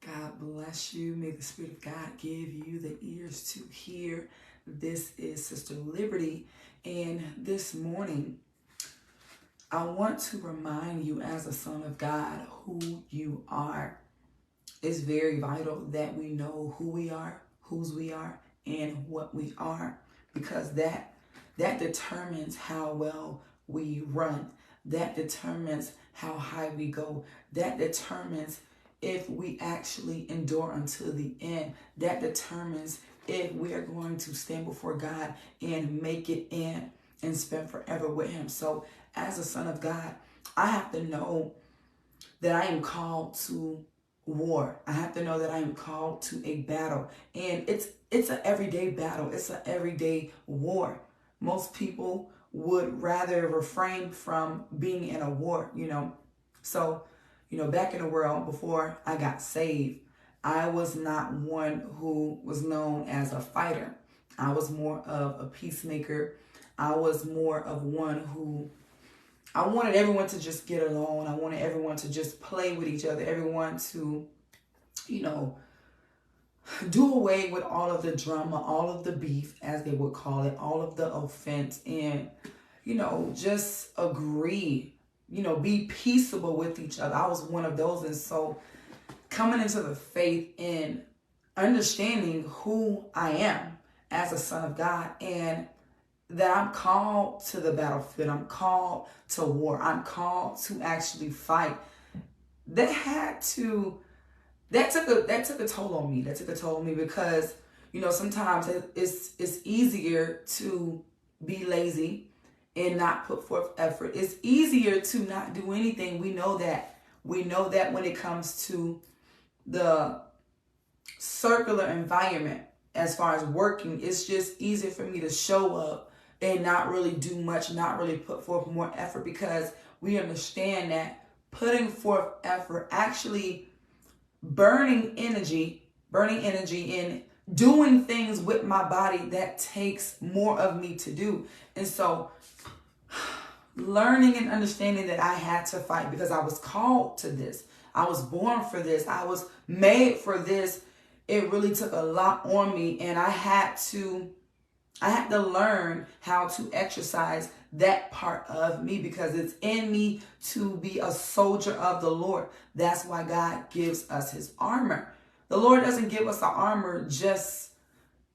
God bless you. May the Spirit of God give you the ears to hear. This is Sister Liberty. And this morning, I want to remind you as a son of God who you are. It's very vital that we know who we are, whose we are, and what we are. Because that determines how well we run. That determines how high we go. That determines if we actually endure until the end. That determines if we are going to stand before God and make it in and spend forever with Him. So as a son of God, I have to know that I am called to war. I have to know that I am called to a battle. And it's an everyday battle. It's an everyday war. Most people would rather refrain from being in a war, So, back in the world before I got saved, I was not one who was known as a fighter. I was more of a peacemaker. I was more of one who I wanted everyone to just get along. I wanted everyone to just play with each other. Everyone to, do away with all of the drama, all of the beef, as they would call it, all of the offense, and, just agree, be peaceable with each other. I was one of those. And so coming into the faith and understanding who I am as a son of God, and that I'm called to the battlefield, I'm called to war, I'm called to actually fight. That took a toll on me. That took a toll on me because, sometimes it's easier to be lazy and not put forth effort. It's easier to not do anything. We know that when it comes to the circular environment, as far as working, it's just easier for me to show up and not really do much, not really put forth more effort, because we understand that putting forth effort, actually burning energy and doing things with my body, that takes more of me to do. And so learning and understanding that I had to fight because I was called to this. I was born for this. I was made for this. It really took a lot on me, and I had to learn how to exercise that part of me, because it's in me to be a soldier of the Lord. That's why God gives us His armor. The Lord doesn't give us our armor just,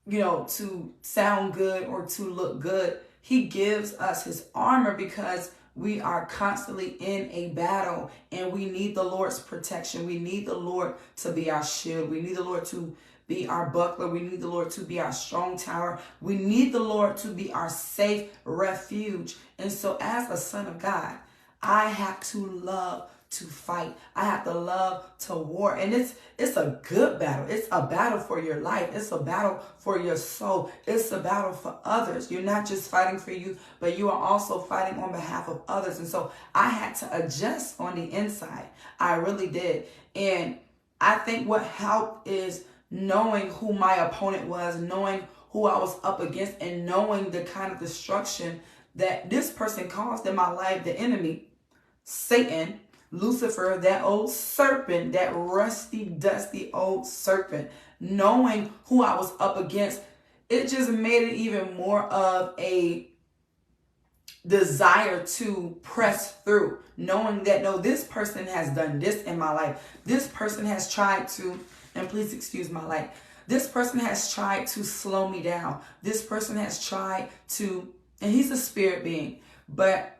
to sound good or to look good. He gives us His armor because we are constantly in a battle, and we need the Lord's protection. We need the Lord to be our shield. We need the Lord to be our buckler. We need the Lord to be our strong tower. We need the Lord to be our safe refuge. And so as a son of God, I have to love to fight. I have to love to war. And it's a good battle. It's a battle for your life. It's a battle for your soul. It's a battle for others. You're not just fighting for you, but you are also fighting on behalf of others. And so I had to adjust on the inside. I really did. And I think what helped is knowing who my opponent was, knowing who I was up against, and knowing the kind of destruction that this person caused in my life. The enemy, Satan, Lucifer, that old serpent, that rusty, dusty old serpent, knowing who I was up against, it just made it even more of a desire to press through, knowing that, no, this person has done this in my life. This person has tried to, and please excuse my light, this person has tried to slow me down. This person has tried to, and he's a spirit being, but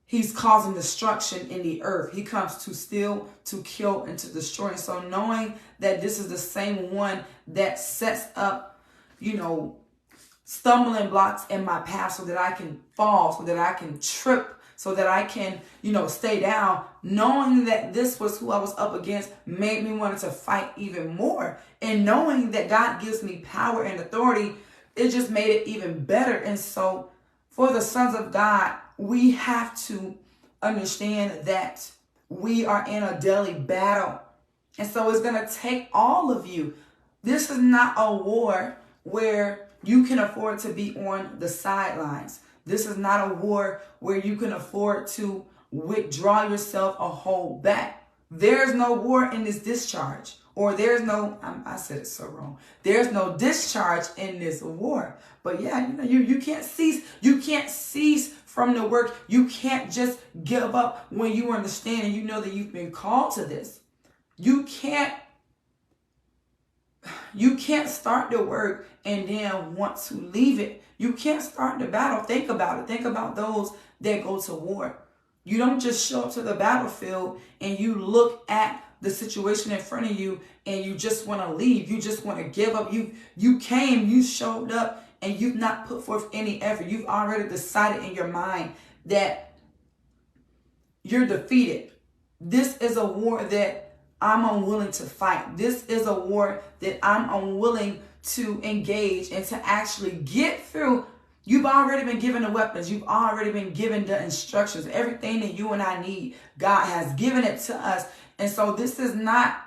he's causing destruction in the earth. He comes to steal, to kill, and to destroy. And so knowing that this is the same one that sets up, stumbling blocks in my path so that I can fall, so that I can trip, so that I can, stay down, knowing that this was who I was up against made me want to fight even more. And knowing that God gives me power and authority, it just made it even better. And so for the sons of God, we have to understand that we are in a daily battle. And so it's going to take all of you. This is not a war where you can afford to be on the sidelines. This is not a war where you can afford to withdraw yourself or hold back. There's no war in this discharge. or there's no, I said it so wrong. There's no discharge in this war. But yeah, you can't cease. You can't cease from the work. You can't just give up when you understand and you know that you've been called to this. You can't start the work and then want to leave it. You can't start the battle. Think about it. Think about those that go to war. You don't just show up to the battlefield and you look at the situation in front of you and you just want to leave. You just want to give up. You came, you showed up, and you've not put forth any effort. You've already decided in your mind that you're defeated. This is a war that I'm unwilling to fight. This is a war that I'm unwilling to engage and to actually get through. You've already been given the weapons. You've already been given the instructions. Everything that you and I need, God has given it to us. And so this is not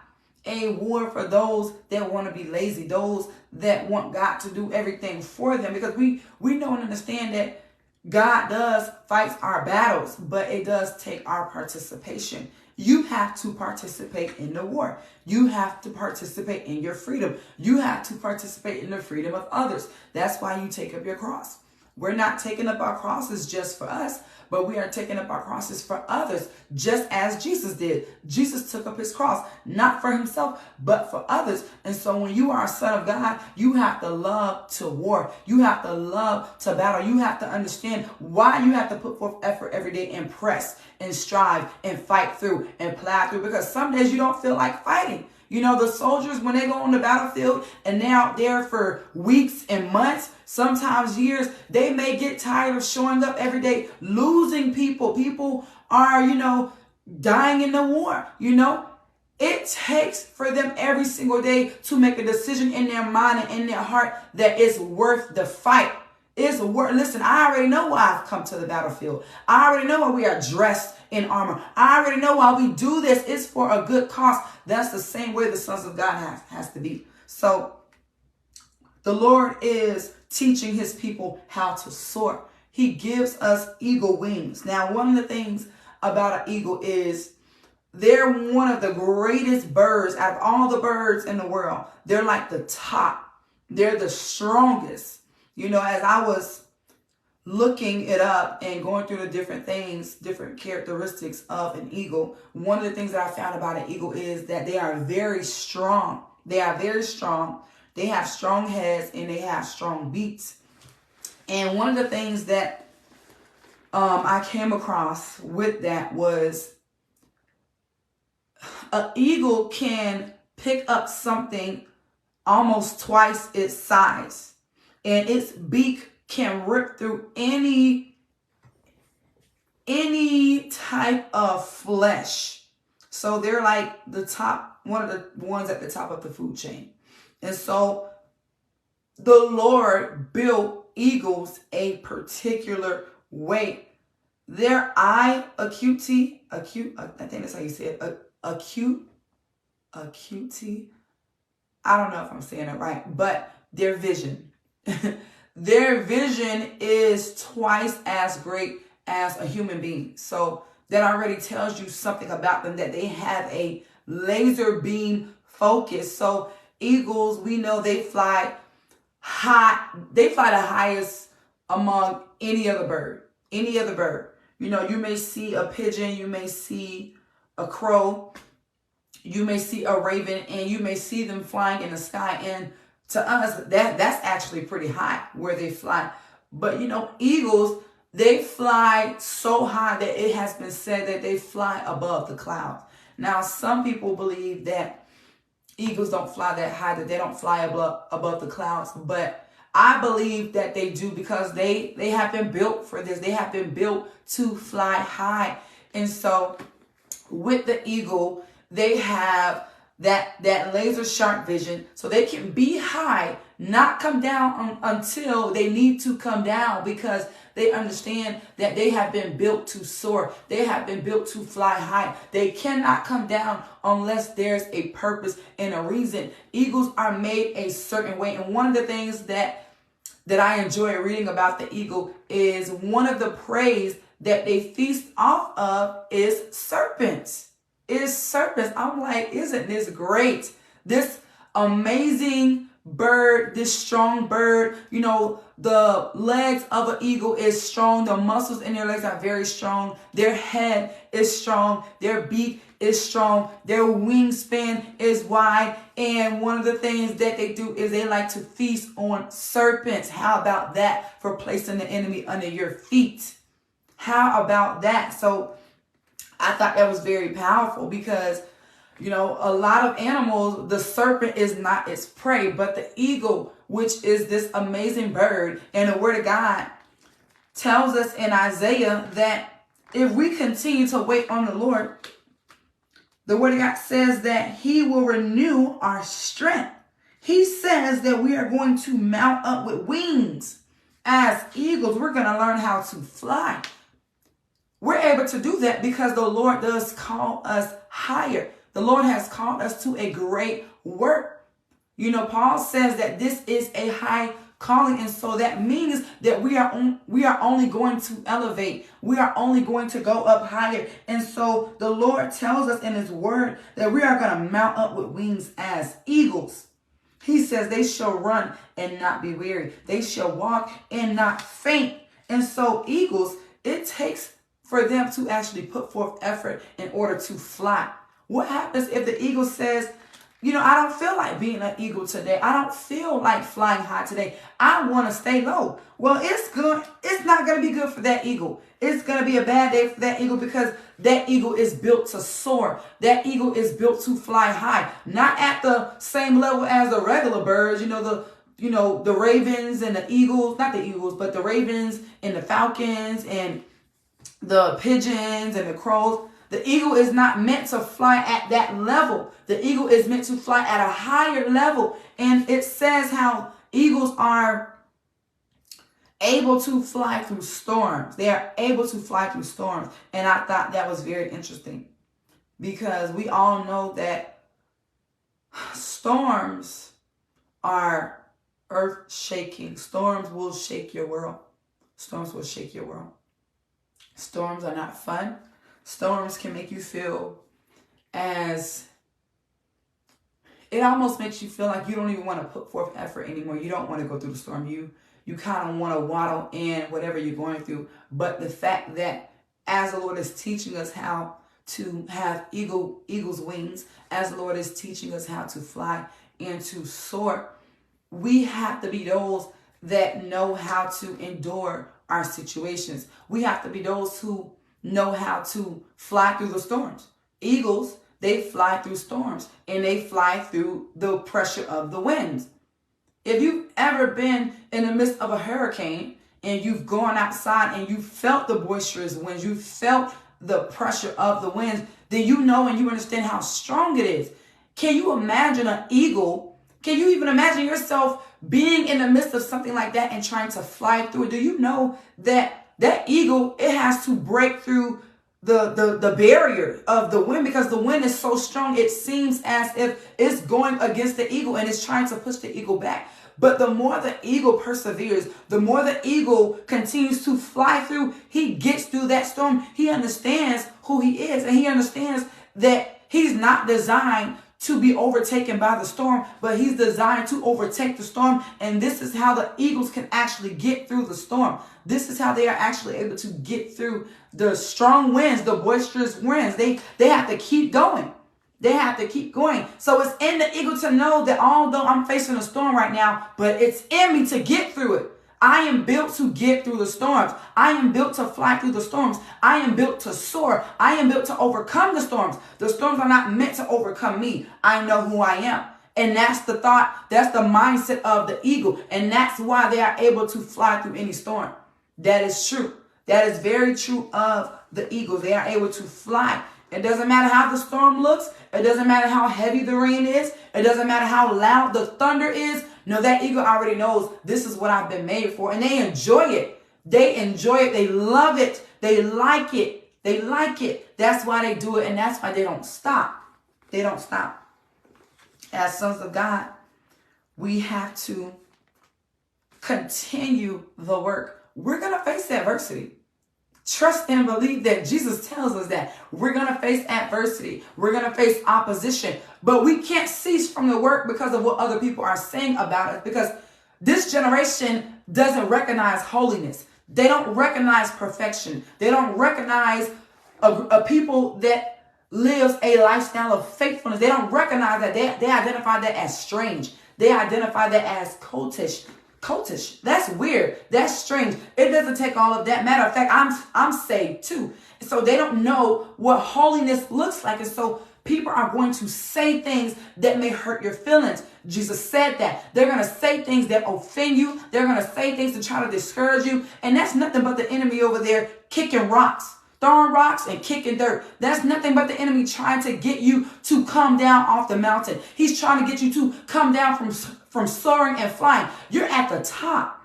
a war for those that want to be lazy, those that want God to do everything for them. Because we know and understand that God does fight our battles, but it does take our participation. You have to participate in the war. You have to participate in your freedom. You have to participate in the freedom of others. That's why you take up your cross. We're not taking up our crosses just for us, but we are taking up our crosses for others, just as Jesus did. Jesus took up his cross, not for himself, but for others. And so when you are a son of God, you have to love to war. You have to love to battle. You have to understand why you have to put forth effort every day and press and strive and fight through and plow through, because some days you don't feel like fighting. The soldiers, when they go on the battlefield and they're out there for weeks and months, sometimes years, they may get tired of showing up every day, losing people. People are, dying in the war. It takes for them every single day to make a decision in their mind and in their heart that it's worth the fight. Listen, I already know why I've come to the battlefield. I already know why we are dressed in armor. I already know why we do this. It's for a good cause. That's the same way the sons of God has to be. So the Lord is teaching his people how to soar. He gives us eagle wings. Now, one of the things about an eagle is they're one of the greatest birds out of all the birds in the world. They're like the top. They're the strongest. As I was looking it up and going through the different things, different characteristics of an eagle, one of the things that I found about an eagle is that they are very strong. They are very strong. They have strong heads and they have strong beaks. And one of the things that I came across with that was an eagle can pick up something almost twice its size. And its beak can rip through any type of flesh. So they're like one of the ones at the top of the food chain. And so the Lord built eagles a particular way. Their eye acuity, I think that's how you say it, acuity. I don't know if I'm saying it right, but their vision. Their vision is twice as great as a human being. So that already tells you something about them, that they have a laser beam focus. So eagles, we know they fly high. They fly the highest among any other bird. Any other bird. You may see a pigeon, you may see a crow, you may see a raven, and you may see them flying in the sky. And to us, that's actually pretty high where they fly. But eagles, they fly so high that it has been said that they fly above the clouds. Now, some people believe that eagles don't fly that high, that they don't fly above the clouds. But I believe that they do, because they have been built for this. They have been built to fly high. And so with the eagle, they have that laser sharp vision, so they can be high, not come down until they need to come down, because they understand that they have been built to soar. They have been built to fly high. They cannot come down unless there's a purpose and a reason. Eagles are made a certain way. And one of the things that I enjoy reading about the eagle is one of the prey that they feast off of is serpents. I'm like, isn't this great This amazing bird, this strong bird, you know, the legs of an eagle is strong. The muscles in their legs are very strong. Their head is strong. Their beak is strong. Their wingspan is wide. And one of the things that they do is they like to feast on serpents. How about that for placing the enemy under your feet? How about that? So I thought that was very powerful because, you know, a lot of animals, the serpent is not its prey, but the eagle, which is this amazing bird, and the word of God tells us in Isaiah that if we continue to wait on the Lord, the word of God says that he will renew our strength. He says that we are going to mount up with wings as eagles. We're going to learn how to fly. We're able to do that because the Lord does call us higher. The Lord has called us to a great work. You know, Paul says that this is a high calling, and so that means that we are only going to elevate. We are only going to go up higher. And so the Lord tells us in his word that we are going to mount up with wings as eagles. He says they shall run and not be weary. They shall walk and not faint. And so eagles, it takes for them to actually put forth effort in order to fly. What happens if the eagle says, you know, I don't feel like being an eagle today. I don't feel like flying high today. I want to stay low. Well, it's not going to be good for that eagle. It's going to be a bad day for that eagle because that eagle is built to soar. That eagle is built to fly high, not at the same level as the regular birds, the ravens and the eagles, not the eagles, but the ravens and the falcons and the pigeons and the crows. The eagle is not meant to fly at that level. The eagle is meant to fly at a higher level. And it says how eagles are able to fly through storms. They are able to fly through storms. And I thought that was very interesting because we all know that storms are earth shaking. Storms will shake your world. Storms will shake your world. Storms are not fun. Storms can make you feel as, it almost makes you feel like you don't even want to put forth effort anymore. You don't want to go through the storm. You kind of want to waddle in whatever you're going through. But the fact that as the Lord is teaching us how to have eagle's wings, as the Lord is teaching us how to fly and to soar, we have to be those that know how to endure our situations. We have to be those who know how to fly through the storms. Eagles, they fly through storms and they fly through the pressure of the winds. If you've ever been in the midst of a hurricane and you've gone outside and you felt the boisterous winds, you felt the pressure of the winds, then you know and you understand how strong it is. Can you imagine an eagle? Can you even imagine yourself being in the midst of something like that and trying to fly through it? Do you know that eagle, it has to break through the barrier of the wind because the wind is so strong, it seems as if it's going against the eagle and it's trying to push the eagle back. But the more the eagle perseveres, the more the eagle continues to fly through, he gets through that storm. He understands who he is and he understands that he's not designed to be overtaken by the storm, but he's designed to overtake the storm. And this is how the eagles can actually get through the storm. This is how they are actually able to get through the strong winds, the boisterous winds. They have to keep going. They have to keep going. So it's in the eagle to know that although I'm facing a storm right now, but it's in me to get through it. I am built to get through the storms. I am built to fly through the storms. I am built to soar. I am built to overcome the storms. The storms are not meant to overcome me. I know who I am. And that's the thought, that's the mindset of the eagle. And that's why they are able to fly through any storm. That is true. That is very true of the eagles. They are able to fly. It doesn't matter how the storm looks. It doesn't matter how heavy the rain is. It doesn't matter how loud the thunder is. No, that eagle already knows this is what I've been made for. And they enjoy it. They enjoy it. They love it. They like it. They like it. That's why they do it. And that's why they don't stop. They don't stop. As sons of God, we have to continue the work. We're going to face adversity. Trust and believe that Jesus tells us that we're going to face adversity. We're going to face opposition. But we can't cease from the work because of what other people are saying about us. Because this generation doesn't recognize holiness. They don't recognize perfection. They don't recognize a people that lives a lifestyle of faithfulness. They don't recognize that. They identify that as strange. They identify that as cultish. Cultish. That's weird. That's strange. It doesn't take all of that. Matter of fact, I'm saved too. So they don't know what holiness looks like. And so people are going to say things that may hurt your feelings. Jesus said that. They're going to say things that offend you. They're going to say things to try to discourage you. And that's nothing but the enemy over there kicking rocks. Throwing rocks and kicking dirt. That's nothing but the enemy trying to get you to come down off the mountain. He's trying to get you to come down from soaring and flying. You're at the top.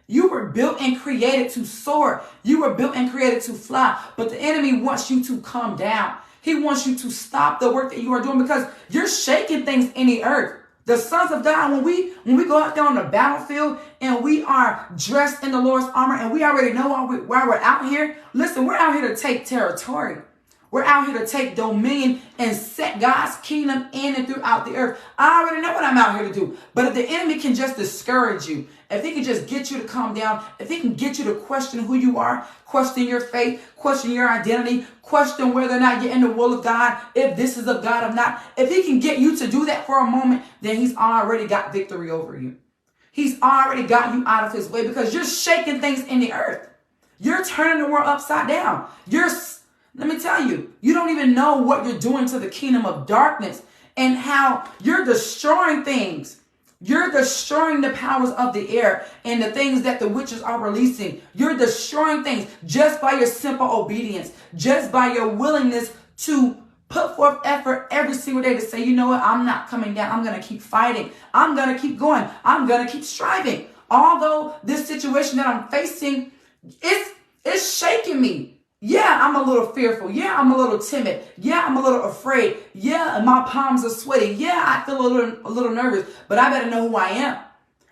You were built and created to soar. You were built and created to fly. But the enemy wants you to come down. He wants you to stop the work that you are doing because you're shaking things in the earth. The sons of God, when we go out there on the battlefield and we are dressed in the Lord's armor and we already know why we're out here. Listen, we're out here to take territory. We're out here to take dominion and set God's kingdom in and throughout the earth. I already know what I'm out here to do. But if the enemy can just discourage you, if he can just get you to calm down, if he can get you to question who you are, question your faith, question your identity, question whether or not you're in the will of God, if this is of God or not, if he can get you to do that for a moment, then he's already got victory over you. He's already got you out of his way because you're shaking things in the earth. You're turning the world upside down. Let me tell you, you don't even know what you're doing to the kingdom of darkness and how you're destroying things. You're destroying the powers of the air and the things that the witches are releasing. You're destroying things just by your simple obedience, just by your willingness to put forth effort every single day to say, you know what, I'm not coming down. I'm going to keep fighting. I'm going to keep going. I'm going to keep striving. Although this situation that I'm facing, it's shaking me. Yeah, I'm a little fearful. Yeah, I'm a little timid. Yeah, I'm a little afraid. Yeah, my palms are sweaty. Yeah, I feel a little nervous, but I better know who I am.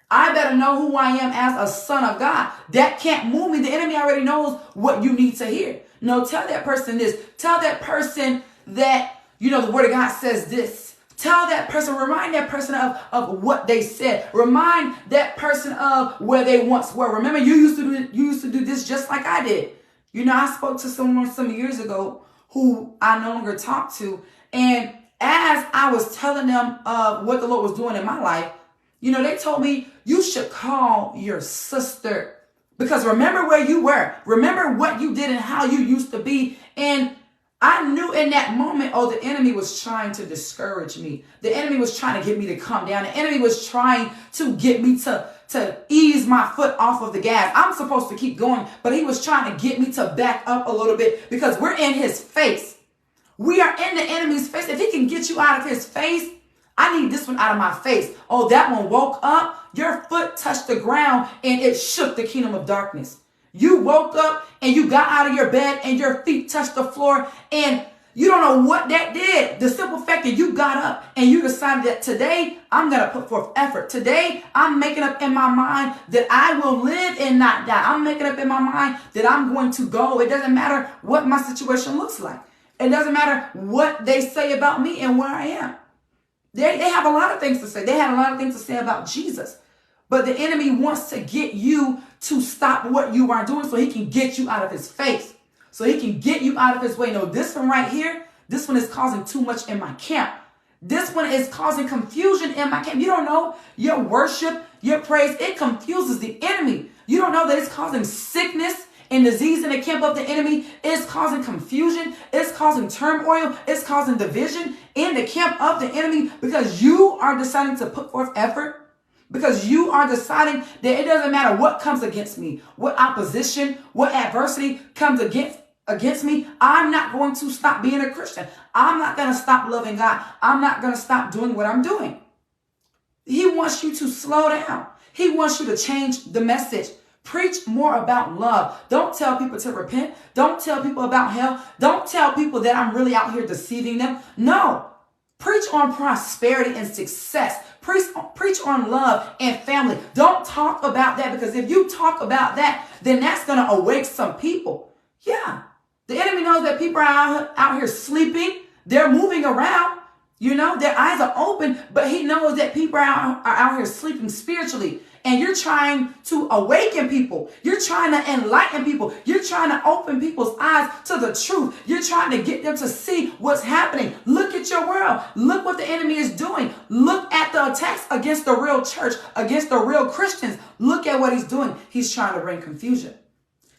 I better know who I am as a son of God. That can't move me. The enemy already knows what you need to hear. No, tell that person this. Tell that person that, the word of God says this. Tell that person, remind that person of what they said. Remind that person of where they once were. Remember, you used to do this just like I did. I spoke to someone some years ago who I no longer talk to. And as I was telling them what the Lord was doing in my life, they told me, you should call your sister. Because remember where you were. Remember what you did and how you used to be. And I knew in that moment, the enemy was trying to discourage me. The enemy was trying to get me to calm down. The enemy was trying to get me to ease my foot off of the gas. I'm supposed to keep going, but he was trying to get me to back up a little bit because we're in his face. We are in the enemy's face. If he can get you out of his face, I need this one out of my face. Oh, that one woke up. Your foot touched the ground and it shook the kingdom of darkness. You woke up and you got out of your bed and your feet touched the floor and you don't know what that did. The simple fact that you got up and you decided that today I'm going to put forth effort. Today I'm making up in my mind that I will live and not die. I'm making up in my mind that I'm going to go. It doesn't matter what my situation looks like. It doesn't matter what they say about me and where I am. They have a lot of things to say. They have a lot of things to say about Jesus. But the enemy wants to get you to stop what you are doing so he can get you out of his face. So he can get you out of his way. No, this one right here, this one is causing too much in my camp. This one is causing confusion in my camp. You don't know your worship, your praise, it confuses the enemy. You don't know that it's causing sickness and disease in the camp of the enemy. It's causing confusion. It's causing turmoil. It's causing division in the camp of the enemy because you are deciding to put forth effort. Because you are deciding that it doesn't matter what comes against me, what opposition, what adversity comes against me. I'm not going to stop being a Christian. I'm not going to stop loving God. I'm not going to stop doing what I'm doing. He wants you to slow down. He wants you to change the message. Preach more about love. Don't tell people to repent. Don't tell people about hell. Don't tell people that I'm really out here deceiving them. No. Preach on prosperity and success. Preach on love and family. Don't talk about that because if you talk about that, then that's going to awake some people. Yeah. The enemy knows that people are out here sleeping. They're moving around. You know, their eyes are open, but he knows that people are out here sleeping spiritually. And you're trying to awaken people. You're trying to enlighten people. You're trying to open people's eyes to the truth. You're trying to get them to see what's happening. Look at your world. Look what the enemy is doing. Look at the attacks against the real church, against the real Christians. Look at what he's doing. He's trying to bring confusion.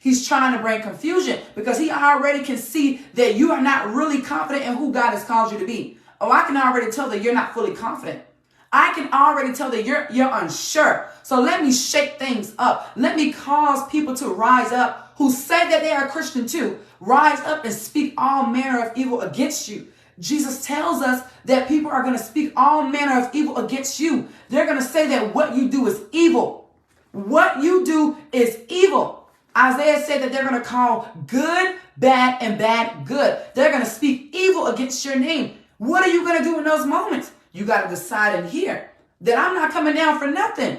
He's trying to bring confusion because he already can see that you are not really confident in who God has called you to be. Oh, I can already tell that you're not fully confident. I can already tell that you're unsure. So let me shake things up. Let me cause people to rise up who say that they are Christian too. Rise up and speak all manner of evil against you. Jesus tells us that people are going to speak all manner of evil against you. They're going to say that what you do is evil. What you do is evil. Isaiah said that they're going to call good bad and bad good. They're going to speak evil against your name. What are you going to do in those moments? You got to decide in here that I'm not coming down for nothing.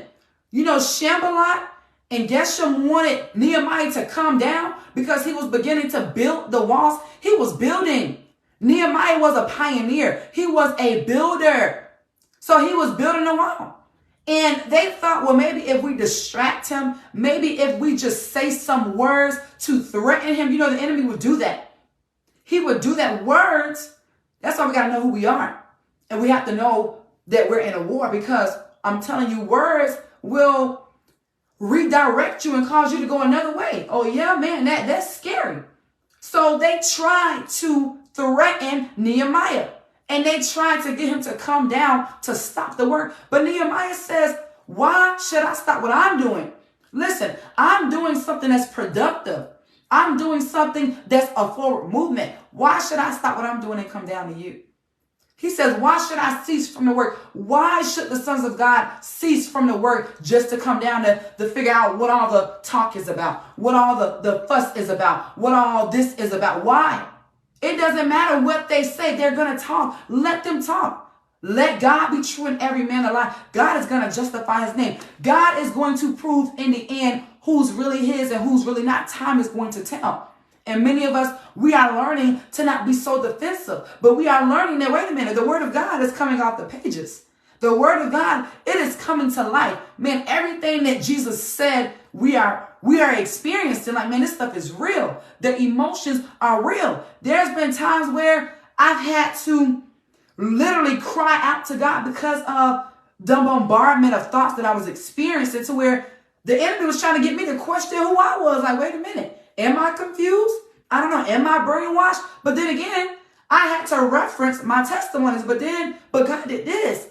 You know, Shambalot and Geshem wanted Nehemiah to come down because he was beginning to build the walls. He was building. Nehemiah was a pioneer. He was a builder. So he was building a wall. And they thought, well, maybe if we distract him, maybe if we just say some words to threaten him, you know, the enemy would do that. He would do that. Words. That's why we got to know who we are. And we have to know that we're in a war, because I'm telling you, words will redirect you and cause you to go another way. Oh, yeah, man, that's scary. So they tried to threaten Nehemiah, and they tried to get him to come down to stop the work. But Nehemiah says, why should I stop what I'm doing? Listen, I'm doing something that's productive. I'm doing something that's a forward movement. Why should I stop what I'm doing and come down to you? He says, why should I cease from the work? Why should the sons of God cease from the work just to come down to figure out what all the talk is about, what all the fuss is about, what all this is about? Why? It doesn't matter what they say. They're going to talk. Let them talk. Let God be true and every man a lie. God is going to justify his name. God is going to prove in the end who's really his and who's really not. Time is going to tell. And many of us, we are learning to not be so defensive, but we are learning that, wait a minute, the word of God is coming off the pages. The word of God, it is coming to life. Man, everything that Jesus said, we are experiencing. Like, man, this stuff is real. The emotions are real. There's been times where I've had to literally cry out to God because of the bombardment of thoughts that I was experiencing, to where the enemy was trying to get me to question who I was. Like, wait a minute. Am I confused? I don't know. Am I brainwashed? But then again, I had to reference my testimonies. But God did this.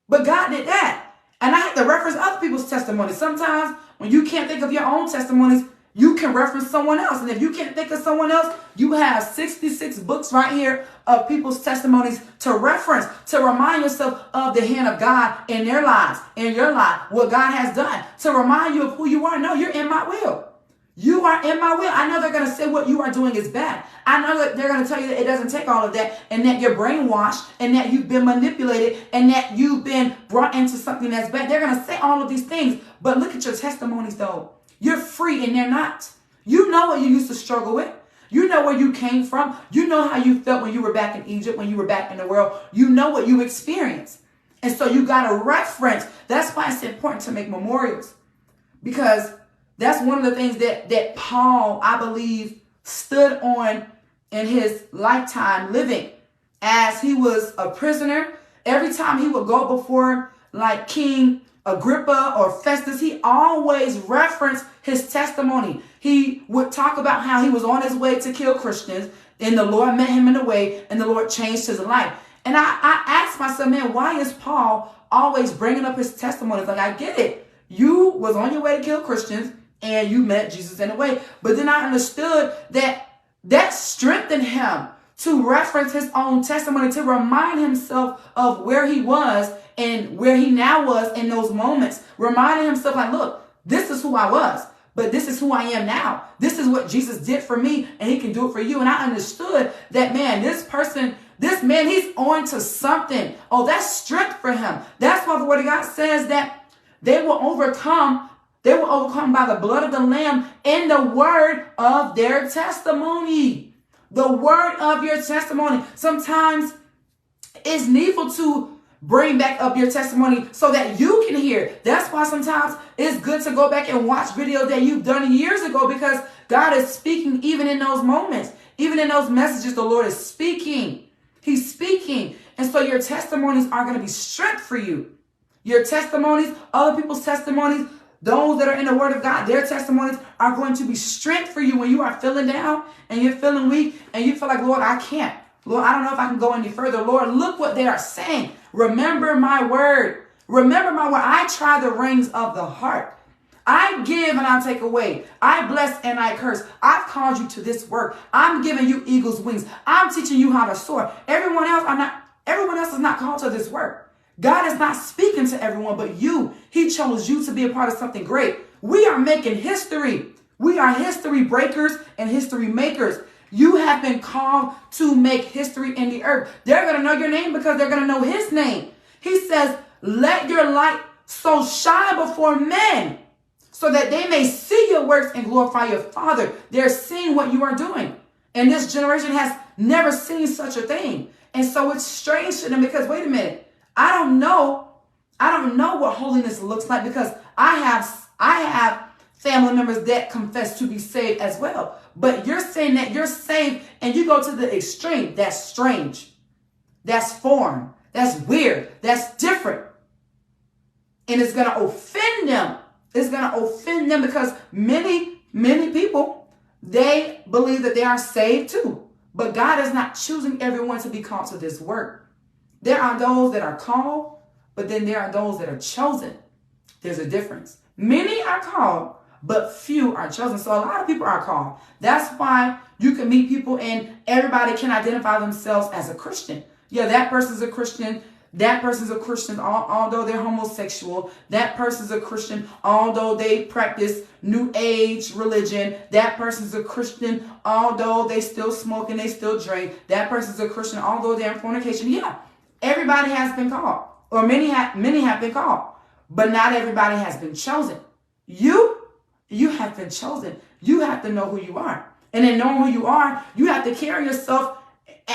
But God did that. And I had to reference other people's testimonies. Sometimes when you can't think of your own testimonies, you can reference someone else. And if you can't think of someone else, you have 66 books right here of people's testimonies to reference, to remind yourself of the hand of God in their lives, in your life, what God has done, to remind you of who you are. No, you're in my will. You are in my will. I know they're going to say what you are doing is bad. I know that they're going to tell you that it doesn't take all of that, and that you're brainwashed, and that you've been manipulated, and that you've been brought into something that's bad. They're going to say all of these things. But look at your testimonies, though. You're free, and they're not. You know what you used to struggle with. You know where you came from. You know how you felt when you were back in Egypt, when you were back in the world. You know what you experienced. And so you got to reference. That's why it's important to make memorials, because that's one of the things that Paul, I believe, stood on in his lifetime living as he was a prisoner. Every time he would go before like King Agrippa or Festus, he always referenced his testimony. He would talk about how he was on his way to kill Christians, and the Lord met him in the way, and the Lord changed his life. And I asked myself, man, why is Paul always bringing up his testimonies? Like, I get it. You was on your way to kill Christians, and you met Jesus in a way. But then I understood that strengthened him to reference his own testimony, to remind himself of where he was and where he now was in those moments. Reminding himself, like, look, this is who I was, but this is who I am now. This is what Jesus did for me, and he can do it for you. And I understood that, man, this man, he's on to something. Oh, that's strength for him. That's why the word of God says that they will overcome They will overcome by the blood of the Lamb and the word of their testimony. The word of your testimony. Sometimes it's needful to bring back up your testimony so that you can hear. That's why sometimes it's good to go back and watch videos that you've done years ago, because God is speaking even in those moments. Even in those messages, the Lord is speaking. He's speaking. And so your testimonies are going to be strength for you. Your testimonies, other people's testimonies, those that are in the word of God, their testimonies are going to be strength for you when you are feeling down and you're feeling weak and you feel like, Lord, I can't. Lord, I don't know if I can go any further. Lord, look what they are saying. Remember my word. Remember my word. I try the reins of the heart. I give and I take away. I bless and I curse. I've called you to this work. I'm giving you eagle's wings. I'm teaching you how to soar. Everyone else is not called to this work. God is not speaking to everyone but you. He chose you to be a part of something great. We are making history. We are history breakers and history makers. You have been called to make history in the earth. They're going to know your name because they're going to know his name. He says, let your light so shine before men so that they may see your works and glorify your Father. They're seeing what you are doing. And this generation has never seen such a thing. And so it's strange to them because, wait a minute, I don't know what holiness looks like, because I have family members that confess to be saved as well. But you're saying that you're saved and you go to the extreme. That's strange. That's foreign. That's weird. That's different. And it's going to offend them. It's going to offend them because many people, they believe that they are saved too. But God is not choosing everyone to be called to this work. There are those that are called, but then there are those that are chosen. There's a difference. Many are called, but few are chosen. So a lot of people are called. That's why you can meet people and everybody can identify themselves as a Christian. Yeah, that person's a Christian. That person's a Christian, although they're homosexual. That person's a Christian, although they practice New Age religion. That person's a Christian, although they still smoke and they still drink. That person's a Christian, although they're in fornication. Yeah, everybody has been called, or many have been called, but not everybody has been chosen. You have been chosen. You have to know who you are. And in knowing who you are, you have to carry yourself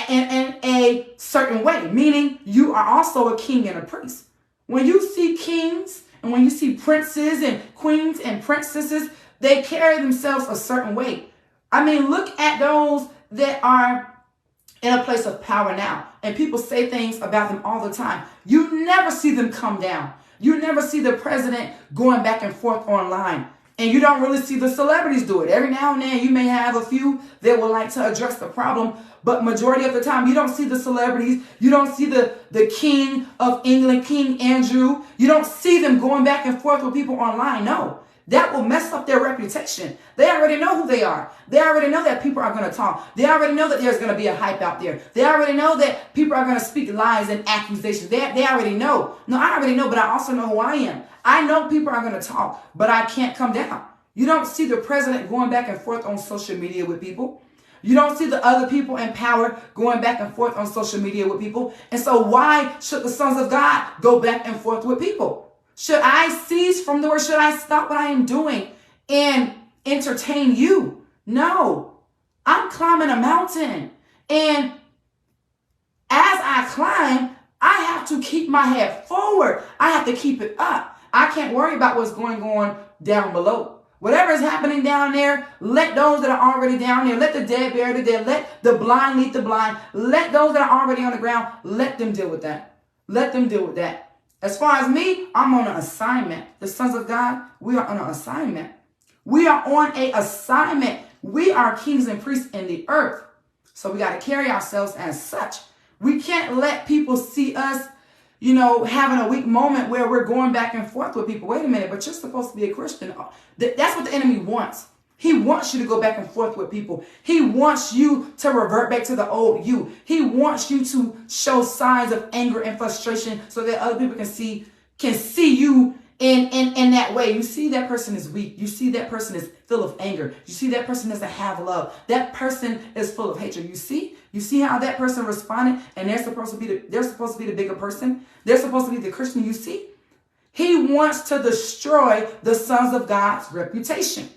in a certain way, meaning you are also a king and a priest. When you see kings and when you see princes and queens and princesses, they carry themselves a certain way. I mean, look at those that are in a place of power now, and people say things about them all the time. You never see them come down. You never see the president going back and forth online. And you don't really see the celebrities do it. Every now and then you may have a few that would like to address the problem, but majority of the time you don't see the celebrities. You don't see the King of England, King Andrew. You don't see them going back and forth with people online. No, that will mess up their reputation. They already know who they are. They already know that people are going to talk. They already know that there's going to be a hype out there. They already know that people are going to speak lies and accusations. They already know. No, I already know, but I also know who I am. I know people are going to talk, but I can't come down. You don't see the president going back and forth on social media with people. You don't see the other people in power going back and forth on social media with people. And so why should the sons of God go back and forth with people? Should I cease from the word? Should I stop what I am doing and entertain you? No. I'm climbing a mountain. And as I climb, I have to keep my head forward. I have to keep it up. I can't worry about what's going on down below. Whatever is happening down there, let those that are already down there, let the dead bury the dead, let the blind lead the blind, let those that are already on the ground, let them deal with that. Let them deal with that. As far as me, I'm on an assignment. The sons of God, we are on an assignment. We are on an assignment. We are kings and priests in the earth. So we got to carry ourselves as such. We can't let people see us, having a weak moment where we're going back and forth with people. Wait a minute, but you're supposed to be a Christian. That's what the enemy wants. He wants you to go back and forth with people. He wants you to revert back to the old you. He wants you to show signs of anger and frustration so that other people can see you in that way. You see that person is weak. You see that person is full of anger. You see that person doesn't have love. That person is full of hatred. You see how that person responded, and they're supposed to be the bigger person. They're supposed to be the Christian. You see, He wants to destroy the sons of God's reputation.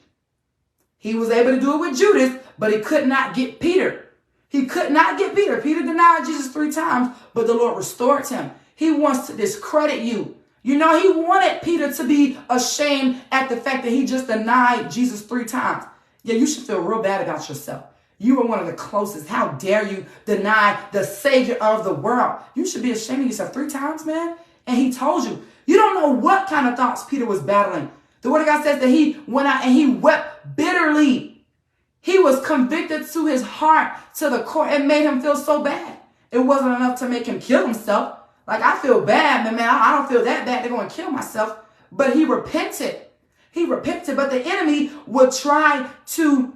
He was able to do it with Judas, but he could not get Peter. He could not get Peter. Peter denied Jesus 3 times, but the Lord restored him. He wants to discredit you. You know, he wanted Peter to be ashamed at the fact that he just denied Jesus 3 times. Yeah, you should feel real bad about yourself. You were one of the closest. How dare you deny the Savior of the world? You should be ashamed of yourself 3 times, man. And he told you. You don't know what kind of thoughts Peter was battling. The Word of God says that he went out and he wept bitterly. He was convicted to his heart, to the core. It made him feel so bad. It wasn't enough to make him kill himself. Like, I feel bad, man. I don't feel that bad. They're going to kill myself. But he repented. He repented. But the enemy will try to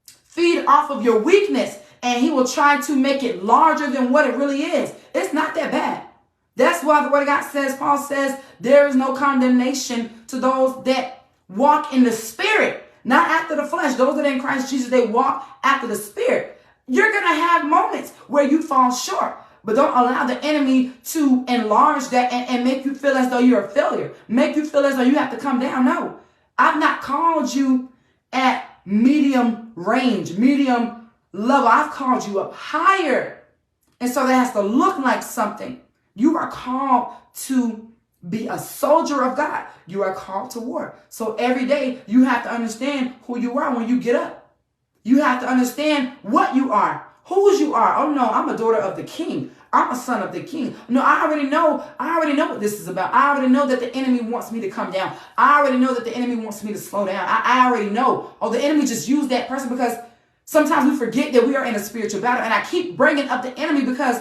feed off of your weakness. And he will try to make it larger than what it really is. It's not that bad. That's why the Word of God says, Paul says, there is no condemnation to those that walk in the Spirit, not after the flesh. Those that are in Christ Jesus, they walk after the Spirit. You're going to have moments where you fall short, but don't allow the enemy to enlarge that and make you feel as though you're a failure, make you feel as though you have to come down. No, I've not called you at medium range, medium level. I've called you up higher. And so that has to look like something. You are called to be a soldier of God. You are called to war. So every day you have to understand who you are when you get up. You have to understand what you are, whose you are. Oh no, I'm a daughter of the King. I'm a son of the King. No, I already know what this is about. I already know that the enemy wants me to come down. I already know that the enemy wants me to slow down. I already know. Oh, the enemy just used that person because sometimes we forget that we are in a spiritual battle. And I keep bringing up the enemy because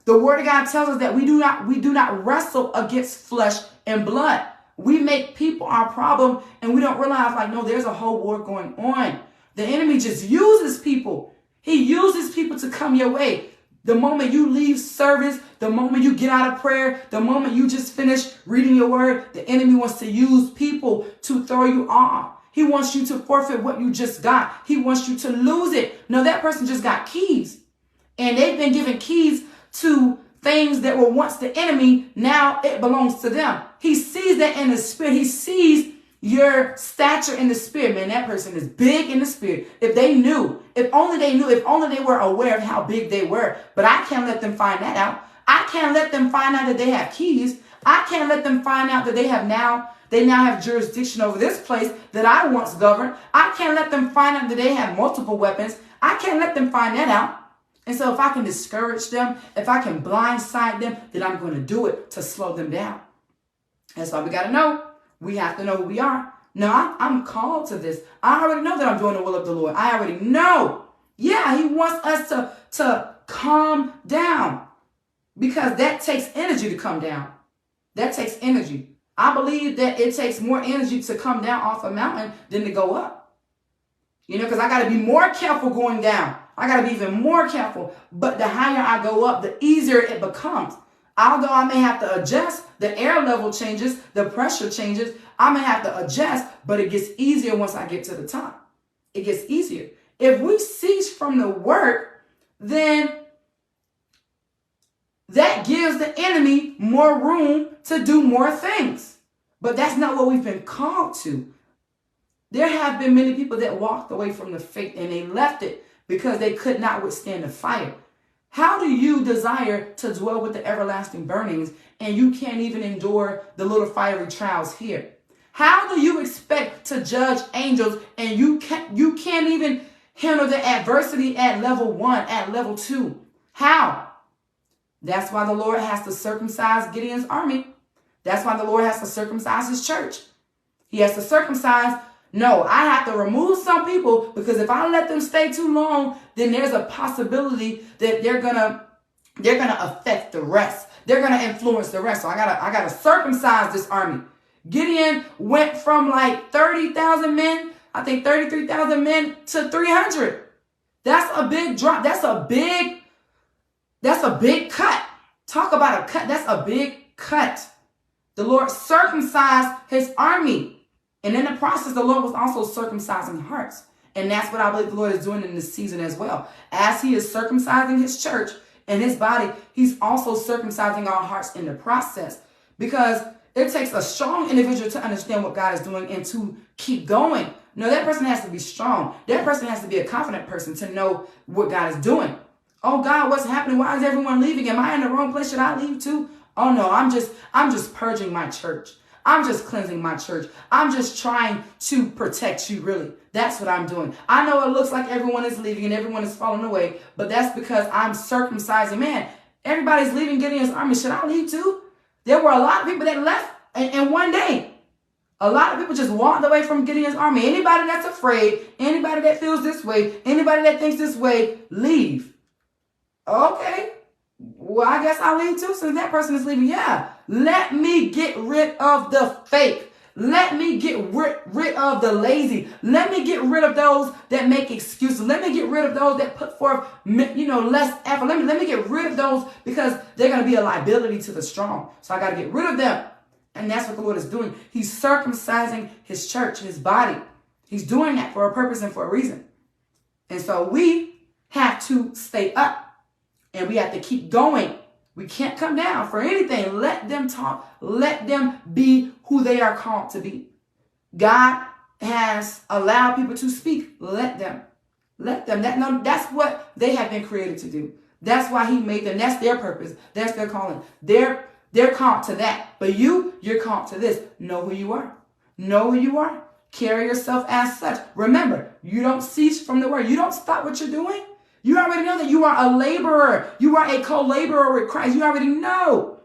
the Word of God tells us that we do not wrestle against flesh and blood. We make people our problem and we don't realize, like, no, there's a whole war going on. The enemy just uses people. He uses people to come your way. The moment you leave service, the moment you get out of prayer, the moment you just finish reading your word, the enemy wants to use people to throw you off. He wants you to forfeit what you just got. He wants you to lose it. No, that person just got keys. And they've been given keys to things that were once the enemy. Now it belongs to them. He sees that in the spirit. He sees your stature in the spirit. Man, that person is big in the spirit. If they knew, if only they were aware of how big they were. But I can't let them find that out. I can't let them find out that they have keys. I can't let them find out that they now have jurisdiction over this place that I once governed. I can't let them find out that they have multiple weapons. I can't let them find that out. And so if I can discourage them, if I can blindside them, then I'm going to do it to slow them down. That's why we got to know. We have to know who we are. No, I'm called to this. I already know that I'm doing the will of the Lord. I already know. Yeah, he wants us to calm down because that takes energy to come down. That takes energy. I believe that it takes more energy to come down off a mountain than to go up. You know, because I got to be more careful going down. I got to be even more careful. But the higher I go up, the easier it becomes. Although I may have to adjust, the air level changes, the pressure changes. I may have to adjust, but it gets easier once I get to the top. It gets easier. If we cease from the work, then that gives the enemy more room to do more things. But that's not what we've been called to. There have been many people that walked away from the faith and they left it because they could not withstand the fire. How do you desire to dwell with the everlasting burnings and you can't even endure the little fiery trials here? How do you expect to judge angels and you can't even handle the adversity at level 1, at level 2? How? That's why the Lord has to circumcise Gideon's army. That's why the Lord has to circumcise his church. He has to circumcise. No, I have to remove some people because if I let them stay too long, then there's a possibility that they're gonna affect the rest. They're gonna influence the rest. So I gotta circumcise this army. Gideon went from like 30,000 men, I think 33,000 men to 300. That's a big drop. That's a big cut. Talk about a cut. That's a big cut. The Lord circumcised his army. And in the process, the Lord was also circumcising hearts. And that's what I believe the Lord is doing in this season as well. As he is circumcising his church and his body, he's also circumcising our hearts in the process. Because It takes a strong individual to understand what God is doing and to keep going. No, that person has to be strong. That person has to be a confident person to know what God is doing. Oh God, what's happening? Why is everyone leaving? Am I in the wrong place? Should I leave too? Oh no, I'm just purging my church. I'm just cleansing my church. I'm just trying to protect you, really. That's what I'm doing. I know it looks like everyone is leaving and everyone is falling away, but that's because I'm circumcising. Man, everybody's leaving Gideon's army. Should I leave too? There were a lot of people that left in one day. A lot of people just walked away from Gideon's army. Anybody that's afraid, anybody that feels this way, anybody that thinks this way, leave. Okay. Well, I guess I'll leave too since that person is leaving. Yeah. Let me get rid of the fake. Let me get rid of the lazy. Let me get rid of those that make excuses. Let me get rid of those that put forth, less effort. Let me get rid of those because they're going to be a liability to the strong. So I got to get rid of them. And that's what the Lord is doing. He's circumcising his church, his body. He's doing that for a purpose and for a reason. And so we have to stay up and we have to keep going. We can't come down for anything. Let them talk. Let them be who they are called to be. God has allowed people to speak. Let them. Let them. That's what they have been created to do. That's why he made them. That's their purpose. That's their calling. They're called to that. But you're called to this. Know who you are. Know who you are. Carry yourself as such. Remember, you don't cease from the word. You don't stop what you're doing. You already know that you are a laborer. You are a co-laborer with Christ. You already know.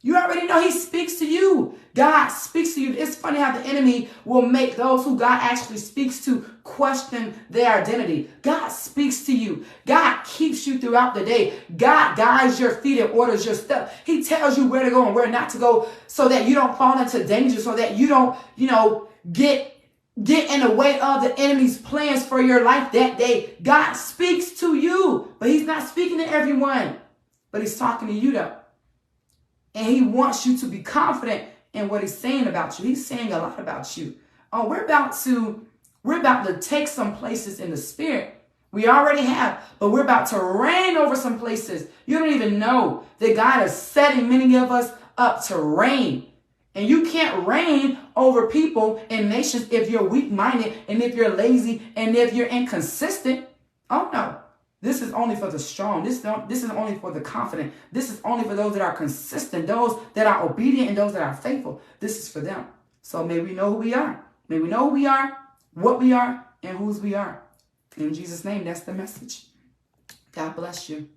You already know he speaks to you. God speaks to you. It's funny how the enemy will make those who God actually speaks to question their identity. God speaks to you. God keeps you throughout the day. God guides your feet and orders your steps. He tells you where to go and where not to go so that you don't fall into danger, so that you don't, get in the way of the enemy's plans for your life that day. God speaks to you, but he's not speaking to everyone. But he's talking to you though. And he wants you to be confident in what he's saying about you. He's saying a lot about you. Oh, we're about to take some places in the spirit. We already have, but we're about to reign over some places. You don't even know that God is setting many of us up to reign. And you can't reign over people and nations if you're weak-minded and if you're lazy and if you're inconsistent. Oh, no. This is only for the strong. This is only for the confident. This is only for those that are consistent, those that are obedient, and those that are faithful. This is for them. So may we know who we are. May we know who we are, what we are, and whose we are. In Jesus' name, that's the message. God bless you.